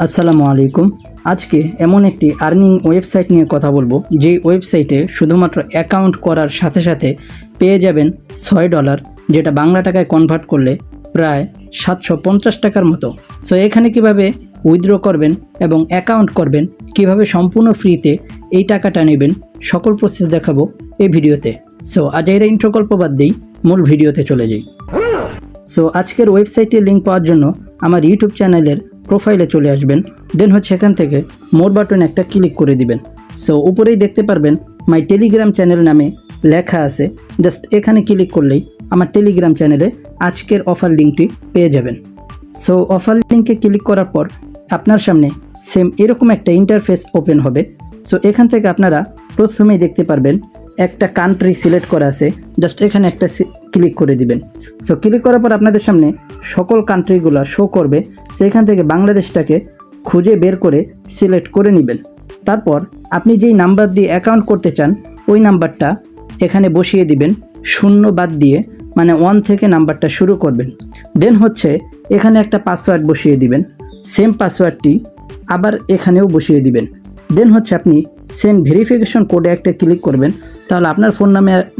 আসসালামু আলাইকুম। আজকে এমন একটি আর্নিং ওয়েবসাইট নিয়ে কথা বলবো, যে ওয়েবসাইটে শুধুমাত্র অ্যাকাউন্ট করার সাথে সাথে পেয়ে যাবেন $6, যেটা বাংলা টাকায় কনভার্ট করলে প্রায় 750 টাকার মতো। সো এখানে কিভাবে উইথড্র করবেন এবং অ্যাকাউন্ট করবেন, কিভাবে সম্পূর্ণ ফ্রিতে এই টাকাটা নেবেন, সকল প্রসেস দেখাবো এই ভিডিওতে। সো আজ এর ইন্ট্রো গল্প বাদ দিই, মূল ভিডিওতে চলে যাই। সো আজকের ওয়েবসাইটের লিঙ্ক পাওয়ার জন্য আমার ইউটিউব চ্যানেলের প্রোফাইলে চলে আসবেন। দেন এখান থেকে মোর বাটন একটা ক্লিক করে দিবেন। সো উপরেই দেখতে পারবেন মাই টেলিগ্রাম চ্যানেল নামে লেখা আছে। জাস্ট এখানে ক্লিক করলেই আমার টেলিগ্রাম চ্যানেলে আজকের অফার লিঙ্কটি পেয়ে যাবেন। সো অফার লিঙ্কে ক্লিক করার পর আপনার সামনে সেম এরকম একটা ইন্টারফেস ওপেন হবে। সো এখান থেকে আপনারা প্রথমেই দেখতে পারবেন একটা কান্ট্রি সিলেক্ট করা আছে। জাস্ট এখানে একটা ক্লিক করে দিবেন। সো ক্লিক করার পর আপনাদের সামনে সকল কান্ট্রিগুলো শো করবে। সেখান থেকে বাংলাদেশটাকে খুঁজে বের করে সিলেক্ট করে নেবেন। তারপর আপনি যেই নাম্বার দিয়ে অ্যাকাউন্ট করতে চান ওই নাম্বারটা এখানে বসিয়ে দিবেন, শূন্য বাদ দিয়ে, মানে 1 থেকে নাম্বারটা শুরু করবেন। দেন এখানে একটা পাসওয়ার্ড বসিয়ে দিবেন। সেম পাসওয়ার্ডটি আবার এখানেও বসিয়ে দিবেন। দেন আপনি সেন্ড ভেরিফিকেশন কোডে একটা ক্লিক করবেন। তাহলে আপনার ফোন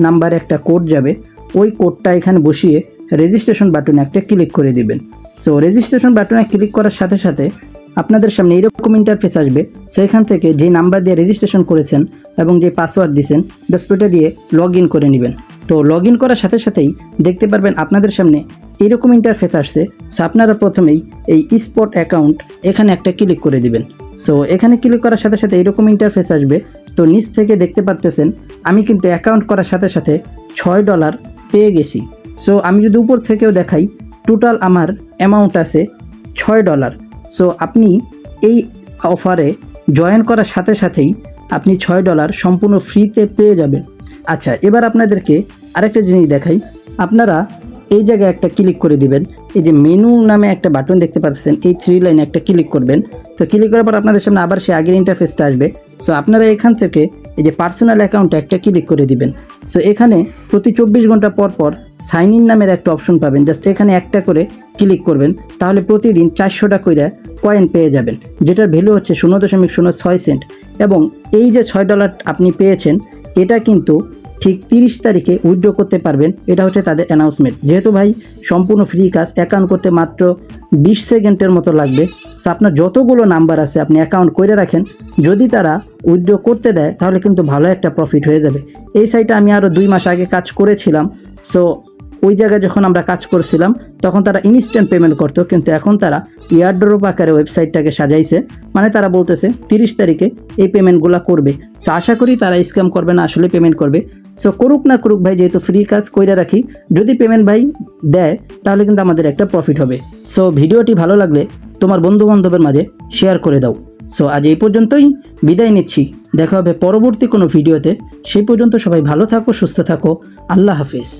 নাম্বারে একটা কোড যাবে। ওই কোডটা এখানে বসিয়ে রেজিস্ট্রেশন বাটনে একটা ক্লিক করে দিবেন। সো রেজিস্ট্রেশন বাটনে ক্লিক করার সাথে সাথে আপনাদের সামনে এইরকম ইন্টারফেস আসবে। সো এখান থেকে যে নাম্বার দিয়ে রেজিস্ট্রেশন করেছেন এবং যে পাসওয়ার্ড দিয়েছেন জাস্ট ওটা দিয়ে লগ ইন করে নেবেন। তো লগ ইন করার সাথে সাথেই দেখতে পারবেন আপনাদের সামনে এইরকম ইন্টারফেস আসছে। সো আপনারা প্রথমেই এই স্পট অ্যাকাউন্ট এখানে একটা ক্লিক করে দিবেন। সো এখানে ক্লিক করার সাথে সাথে এরকম ইন্টারফেস আসবে। তো নিচ থেকে দেখতে পারতেছেন আমি কিন্তু অ্যাকাউন্ট করার সাথে সাথে $6 পেয়ে গেছি। সো আমি যদি উপর থেকেও দেখাই, টোটাল আমার অ্যামাউন্ট আছে $6। সো আপনি এই অফারে জয়েন করার সাথে সাথেই আপনি $6 সম্পূর্ণ ফ্রিতে পেয়ে যাবেন। আচ্ছা, এবার আপনাদেরকে আরেকটা জিনিস দেখাই। আপনারা এই জায়গায় একটা ক্লিক করে দিবেন। এই যে মেনু নামে একটা বাটন দেখতে পাচ্ছেন, এই 3 লাইনে একটা ক্লিক করবেন। তো ক্লিক করার পর আপনাদের সামনে আবার সে আগের ইন্টারফেসটা আসবে। সো আপনারা এখান থেকে এই যে পার্সোনাল অ্যাকাউন্টে একটা ক্লিক করে দিবেন। সো এখানে প্রতি 24 ঘন্টা পর পর সাইন ইন নামের একটা অপশন পাবেন। জাস্ট এখানে একটা করে ক্লিক করবেন। তাহলে প্রতিদিন 400 টাকা করে কয়েন পেয়ে যাবেন, যেটার ভ্যালু হচ্ছে 0.06 সেন্ট। এবং এই যে $6 আপনি পেয়েছেন, এটা কিন্তু ঠিক 30 তারিখে উইথড্র করতে পারবেন। এটা হচ্ছে তাদের অ্যানাউন্সমেন্ট। যেহেতু ভাই সম্পূর্ণ ফ্রি কাজ, অ্যাকাউন্ট করতে মাত্র 20 সেকেন্ডের মতো লাগবে। সো আপনার যতগুলো নাম্বার আছে আপনি অ্যাকাউন্ট করে রাখেন, যদি তারা উইথড্র করতে দেয় তাহলে কিন্তু ভালো একটা প্রফিট হয়ে যাবে। এই সাইটে আমি আরও 2 মাস আগে কাজ করেছিলাম। সো ওই জায়গায় যখন আমরা কাজ করছিলাম তখন তারা ইনস্ট্যান্ট পেমেন্ট করতো, কিন্তু এখন তারা ইয়ারড্রপ আকারে ওয়েবসাইটটাকে সাজাইছে। মানে তারা বলতেছে 30 তারিখে এই পেমেন্টগুলো করবে। সো আশা করি তারা স্ক্যাম করবে না, আসলে পেমেন্ট করবে। সো করুক না করুক ভাই, যেহেতু ফ্রি কাজ কইরা রাখি, যদি পেমেন্ট ভাই দেয় তাহলে কিন্তু আমাদের একটা প্রফিট হবে। সো ভিডিওটি ভালো লাগলে তোমার বন্ধুবান্ধবের মাঝে শেয়ার করে দাও। সো আজ এই পর্যন্তই, বিদায় নিচ্ছি। দেখা হবে পরবর্তী কোনো ভিডিওতে। সেই পর্যন্ত সবাই ভালো থাকো, সুস্থ থাকো। আল্লাহ হাফিজ।